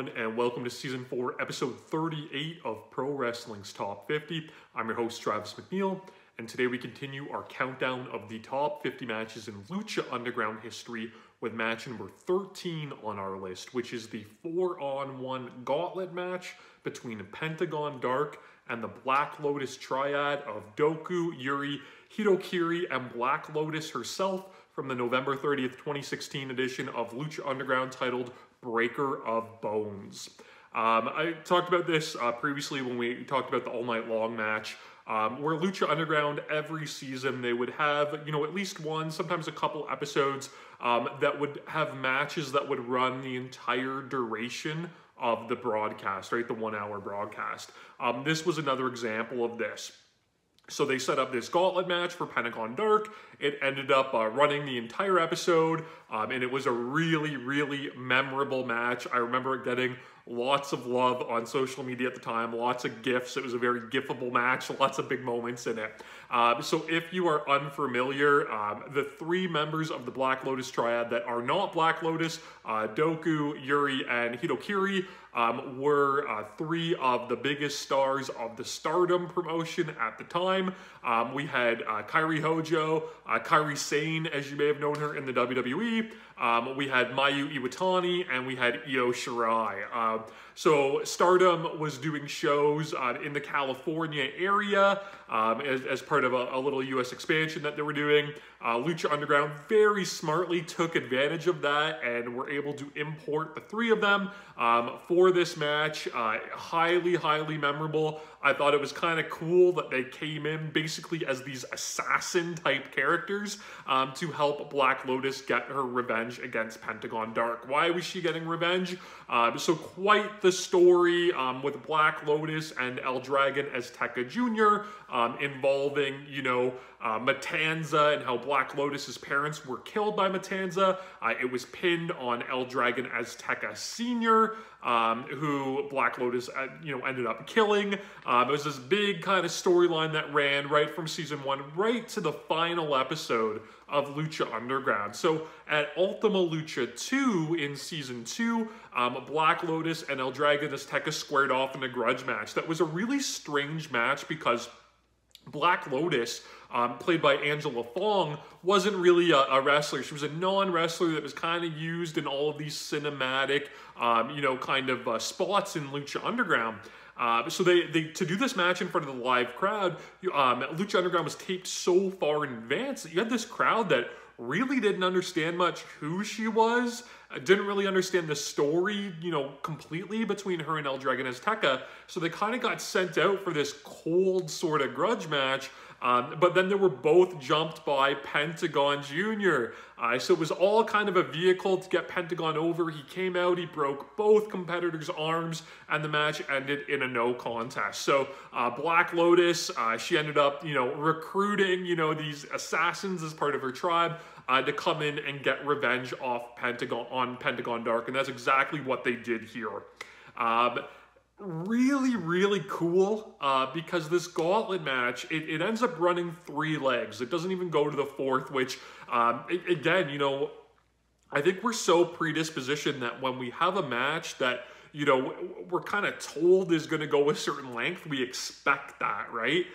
everyone, and welcome to Season 4, Episode 38 of Pro Wrestling's Top 50. I'm your host, Travis McNeil, and today we continue our countdown of the top 50 matches in Lucha Underground history with match number 13 on our list, which is the 4-on-1 Gauntlet match between Pentagon Dark and the Black Lotus Triad of Doku, Yurei, Hitokiri, and Black Lotus herself from the November 30th, 2016 edition of Lucha Underground titled Breaker of Bones. I talked about this previously when we talked about the All Night Long match, where Lucha Underground every season they would have, at least one, sometimes a couple episodes that would have matches that would run the entire duration of the broadcast, right? The 1 hour broadcast. This was another example of this. So they set up this gauntlet match for Pentagon Dark. It ended up running the entire episode, and it was a really, really memorable match. I remember it getting lots of love on social media at the time, lots of GIFs. It was a very GIFable match, lots of big moments in it. So if you are unfamiliar, the three members of the Black Lotus Triad that are not Black Lotus, Doku, Yurei, and Hitokiri, were three of the biggest stars of the Stardom promotion at the time. We had Kairi Hojo, Kairi Sane, as you may have known her in the WWE. We had Mayu Iwatani, and we had Io Shirai. So Stardom was doing shows in the California area as part of a little US expansion that they were doing. Lucha Underground very smartly took advantage of that and were able to import the three of them for this match. Highly, highly memorable. I thought it was kind of cool that they came in basically as these assassin type characters to help Black Lotus get her revenge against Pentagon Dark. Why was she getting revenge? So quite the story with Black Lotus and El Dragon Azteca Jr. Involving, Matanza and how Black Lotus's parents were killed by Matanza. It was pinned on El Dragon Azteca Sr., who Black Lotus, ended up killing. It was this big kind of storyline that ran right from season 1 right to the final episode of Lucha Underground. So at Ultima Lucha 2 in season 2, Black Lotus and El Dragon Azteca squared off in a grudge match. That was a really strange match because Black Lotus, played by Angela Fong, wasn't really a wrestler. She was a non-wrestler that was kind of used in all of these cinematic, spots in Lucha Underground. So they to do this match in front of the live crowd, Lucha Underground was taped so far in advance that you had this crowd that really didn't understand much who she was, didn't really understand the story, completely between her and El Dragon Azteca. So they kind of got sent out for this cold sort of grudge match. But then they were both jumped by Pentagon Jr. So it was all kind of a vehicle to get Pentagon over. He came out, he broke both competitors' arms, and the match ended in a no contest. So Black Lotus, she ended up, recruiting, these assassins as part of her tribe to come in and get revenge off Pentagon Dark. And that's exactly what they did here. Really, really cool because this gauntlet match, it ends up running 3 legs. It doesn't even go to the 4th, which, again, I think we're so predispositioned that when we have a match that, we're kind of told is going to go a certain length, we expect that, right?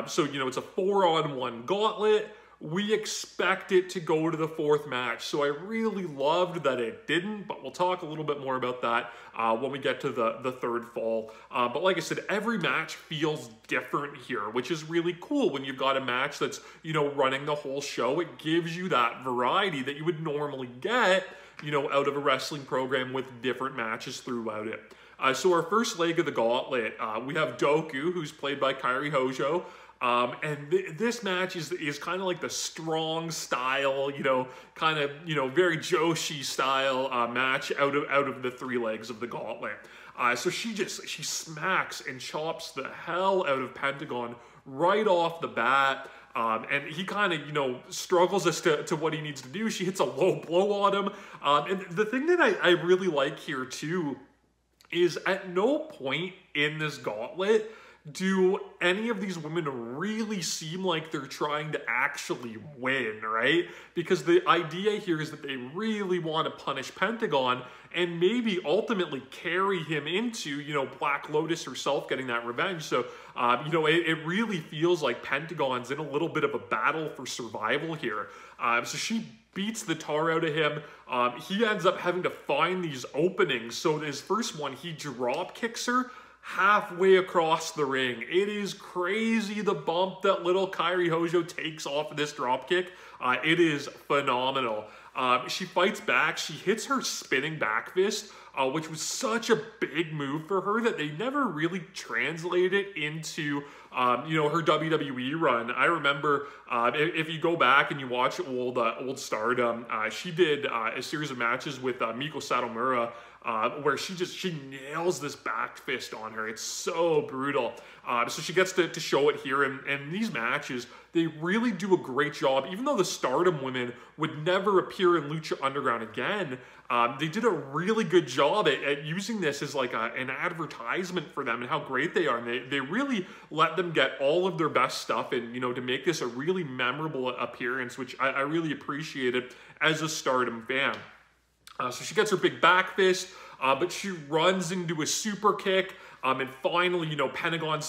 So, it's a 4-on-1 gauntlet. We expect it to go to the 4th match, so I really loved that it didn't, but we'll talk a little bit more about that when we get to the 3rd fall. But like I said, every match feels different here, which is really cool when you've got a match that's, running the whole show. It gives you that variety that you would normally get, out of a wrestling program with different matches throughout it. So our first leg of the gauntlet, we have Doku, who's played by Kairi Hojo. This match is kind of like the strong style, very Joshi style match out of the 3 legs of the gauntlet. So she smacks and chops the hell out of Pentagon right off the bat. And he kind of, struggles as to what he needs to do. She hits a low blow on him. And the thing that I really like here too is at no point in this gauntlet do any of these women really seem like they're trying to actually win, right? Because the idea here is that they really want to punish Pentagon and maybe ultimately carry him into, you know, Black Lotus herself getting that revenge. So, you know, it really feels like Pentagon's in a little bit of a battle for survival here. So she beats the tar out of him. He ends up having to find these openings. So his first one, he drop kicks her halfway across the ring. It is crazy the bump that little Kairi Hojo takes off of this drop kick. It is phenomenal. She fights back. She hits her spinning back fist, which was such a big move for her that they never really translated into, you know, her WWE run. I remember if you go back and you watch old Stardom, she did a series of matches with Miko Satomura, where she nails this back fist on her. It's so brutal. So she gets to show it here, and these matches, they really do a great job. Even though the Stardom women would never appear in Lucha Underground again, they did a really good job at using this as like an advertisement for them and how great they are. And they really let them get all of their best stuff in, you know, to make this a really memorable appearance, which I really appreciated as a Stardom fan. So she gets her big back fist, but she runs into a super kick, and finally, you know, Pentagon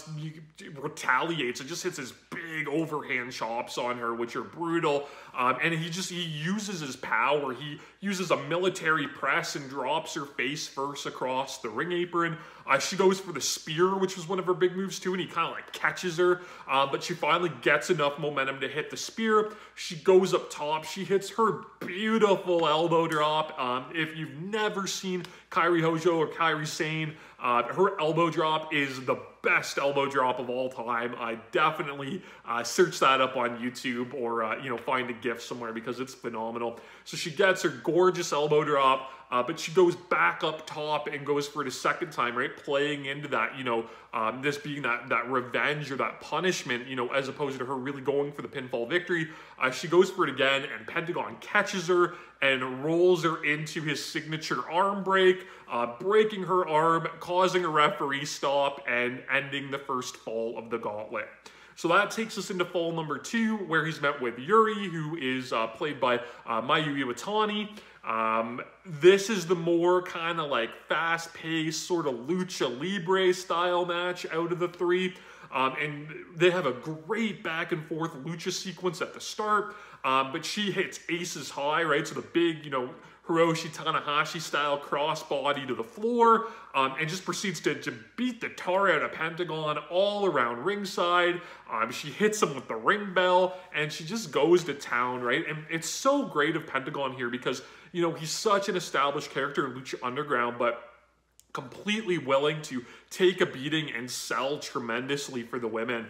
retaliates and just hits his big overhand chops on her, which are brutal. And he uses his power. He uses a military press and drops her face first across the ring apron. She goes for the spear, which was one of her big moves too, and he kind of like catches her. But she finally gets enough momentum to hit the spear. She goes up top. She hits her beautiful elbow drop. If you've never seen Kairi Hojo or Kairi Sane, her elbow drop is the best elbow drop of all time. I definitely search that up on YouTube or, you know, find a GIF somewhere because it's phenomenal. So she gets her gorgeous elbow drop, but she goes back up top and goes for it a second time, right? Playing into that, you know, this being that revenge or that punishment, you know, as opposed to her really going for the pinfall victory. She goes for it again, and Pentagon catches her and rolls her into his signature arm break, breaking her arm, causing a referee stop, and ending the first fall of the Gauntlet. So that takes us into fall number 2, where he's met with Yurei, who is played by Mayu Iwatani. This is the more kind of like fast-paced, sort of lucha libre style match out of the 3. And they have a great back and forth lucha sequence at the start, but she hits aces high, right? So the big, you know, Hiroshi Tanahashi style crossbody to the floor, and just proceeds to beat the tar out of Pentagon all around ringside. She hits him with the ring bell, and she just goes to town, right? And it's so great of Pentagon here because, you know, he's such an established character in Lucha Underground, but completely willing to take a beating and sell tremendously for the women.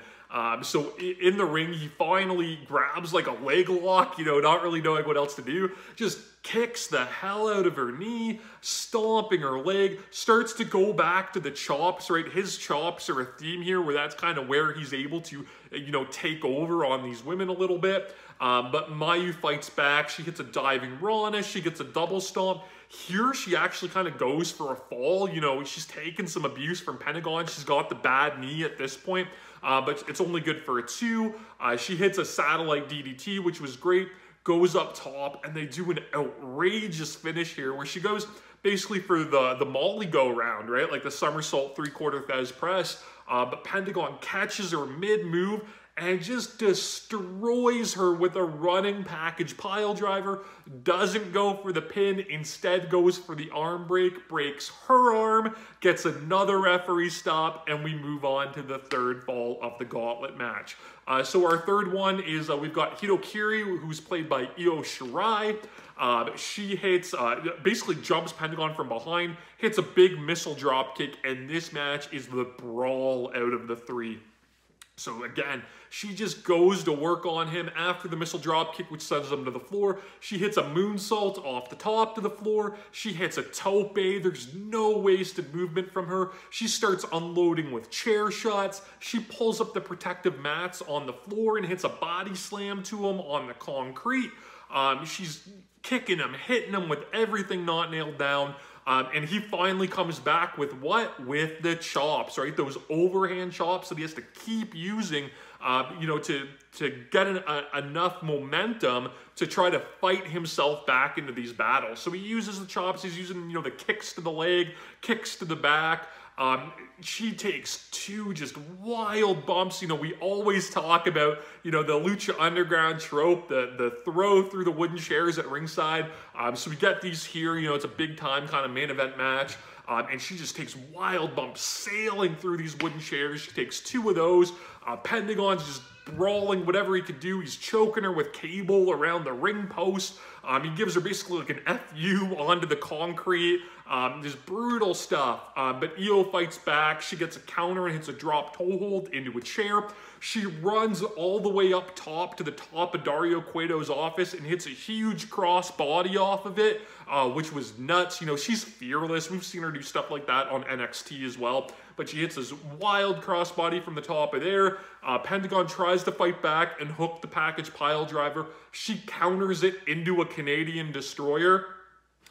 So in the ring, he finally grabs like a leg lock, you know, not really knowing what else to do, just kicks the hell out of her knee, stomping her leg, starts to go back to the chops, right? His chops are a theme here where that's kind of where he's able to, you know, take over on these women a little bit. But Mayu fights back. She hits a diving Rana. She gets a double stomp. Here, she actually kind of goes for a fall. You know, she's taken some abuse from Pentagon. She's got the bad knee at this point, but it's only good for a 2. She hits a satellite DDT, which was great, goes up top, and they do an outrageous finish here where she goes basically for the Molly go round, right? Like the somersault 3/4 Thez press, but Pentagon catches her mid-move and just destroys her with a running package pile driver. Doesn't go for the pin, instead goes for the arm break, breaks her arm, gets another referee stop, and we move on to the 3rd fall of the Gauntlet match. So our 3rd one is we've got Hitokiri, who's played by Io Shirai. She hits, basically jumps Pentagon from behind, hits a big missile drop kick, and this match is the brawl out of the 3. So again, she just goes to work on him after the missile drop kick, which sends him to the floor. She hits a moonsault off the top to the floor. She hits a tope. There's no wasted movement from her. She starts unloading with chair shots. She pulls up the protective mats on the floor and hits a body slam to him on the concrete. She's kicking him, hitting him with everything not nailed down. And he finally comes back with what? With the chops, right? Those overhand chops that he has to keep using, you know, to get enough momentum to try to fight himself back into these battles. So he uses the chops, he's using, you know, the kicks to the leg, kicks to the back. She takes 2 just wild bumps. You know, we always talk about, you know, the Lucha Underground trope, the throw through the wooden chairs at ringside. So we get these here, you know, it's a big time kind of main event match. And she just takes wild bumps sailing through these wooden chairs. She takes 2 of those. Pentagon's just brawling whatever he could do. He's choking her with cable around the ring post. He gives her basically like an FU onto the concrete. Just brutal stuff. But Io fights back. She gets a counter and hits a drop toe hold into a chair. She runs all the way up top to the top of Dario Cueto's office and hits a huge cross body off of it, which was nuts. You know, she's fearless. We've seen her do stuff like that on NXT as well. But she hits this wild crossbody from the top of there. Pentagon tries to fight back and hook the package pile driver. She counters it into a Canadian destroyer,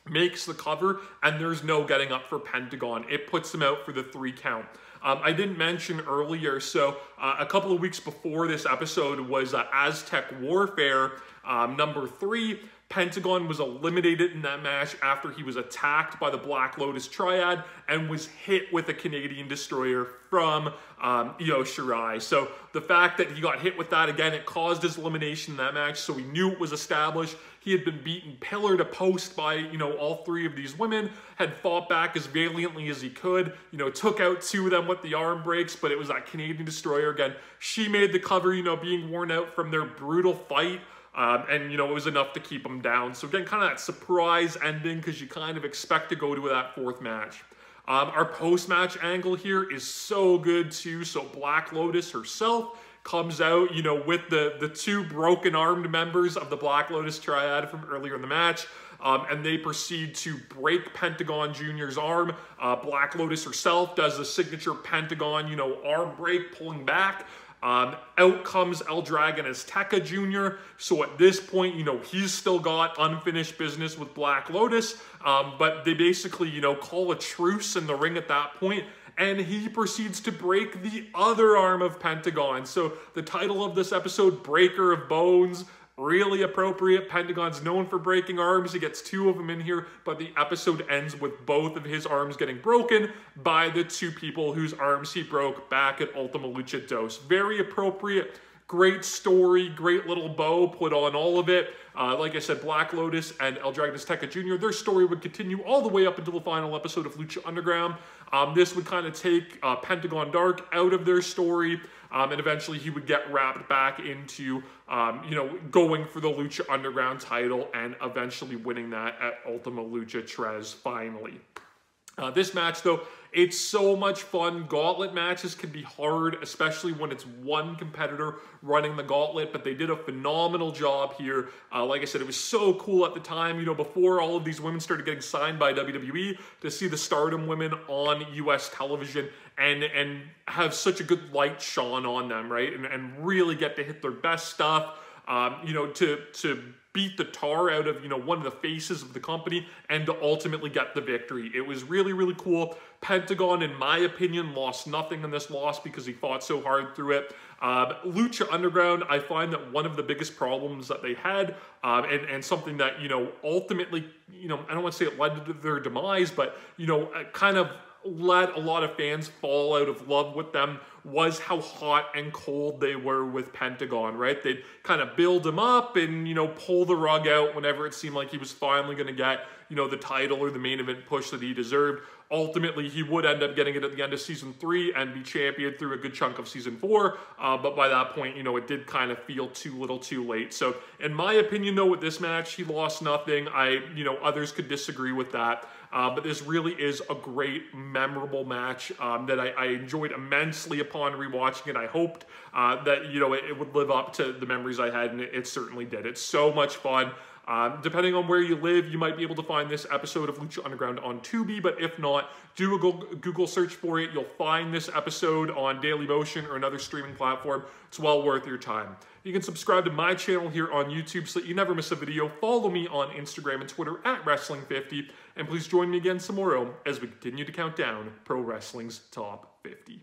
makes the cover, and there's no getting up for Pentagon. It puts him out for the 3 count. I didn't mention earlier, so a couple of weeks before this episode was Aztec Warfare number 3. Pentagon was eliminated in that match after he was attacked by the Black Lotus Triad and was hit with a Canadian destroyer from Yurei. So the fact that he got hit with that again, it caused his elimination in that match, so we knew it was established. He had been beaten pillar to post by, you know, all 3 of these women, had fought back as valiantly as he could, you know, took out 2 of them with the arm breaks, but it was that Canadian destroyer again. She made the cover, you know, being worn out from their brutal fight. And, you know, it was enough to keep him down. So again, kind of that surprise ending because you kind of expect to go to that 4th match. Our post-match angle here is so good too. So Black Lotus herself comes out, you know, with the 2 broken-armed members of the Black Lotus Triad from earlier in the match. And they proceed to break Pentagon Jr.'s arm. Black Lotus herself does the signature Pentagon, you know, arm break, pulling back. Out comes El Dragon Azteca Jr. So at this point, you know, he's still got unfinished business with Black Lotus. But they basically, you know, call a truce in the ring at that point. And he proceeds to break the other arm of Pentagon. So the title of this episode, Breaker of Bones, really appropriate. Pentagon's known for breaking arms. He gets 2 of them in here, but the episode ends with both of his arms getting broken by the 2 people whose arms he broke back at Ultima Lucha Dos. Very appropriate. Great story, great little bow put on all of it. Like I said, Black Lotus and El Dragon Azteca Jr., their story would continue all the way up until the final episode of Lucha Underground. This would kind of take Pentagon Dark out of their story, and eventually he would get wrapped back into, you know, going for the Lucha Underground title and eventually winning that at Ultima Lucha Tres finally. This match, though, it's so much fun. Gauntlet matches can be hard, especially when it's one competitor running the gauntlet, but they did a phenomenal job here. Like I said, it was so cool at the time, you know, before all of these women started getting signed by WWE, to see the Stardom women on US television and have such a good light shone on them, right? And really get to hit their best stuff, you know, to beat the tar out of, you know, one of the faces of the company and to ultimately get the victory. It was really, really cool. Pentagon, in my opinion, lost nothing in this loss because he fought so hard through it. Lucha Underground, I find that one of the biggest problems that they had, and something that, you know, ultimately, you know, I don't want to say it led to their demise, but, you know, kind of let a lot of fans fall out of love with them, was how hot and cold they were with Pentagon, right? They'd kind of build him up and, you know, pull the rug out whenever it seemed like he was finally going to get, you know, the title or the main event push that he deserved. Ultimately, he would end up getting it at the end of Season 3 and be champion through a good chunk of Season 4, but by that point, you know, it did kind of feel too little too late. So, in my opinion, though, with this match, he lost nothing. You know, others could disagree with that. But this really is a great, memorable match that I enjoyed immensely upon rewatching it. I hoped that, you know, it would live up to the memories I had, and it certainly did. It's so much fun. Depending on where you live, you might be able to find this episode of Lucha Underground on Tubi, but if not, do a Google search for it. You'll find this episode on Dailymotion or another streaming platform. It's well worth your time. You can subscribe to my channel here on YouTube so that you never miss a video. Follow me on Instagram and Twitter at Wrestling50, and please join me again tomorrow as we continue to count down Pro Wrestling's Top 50.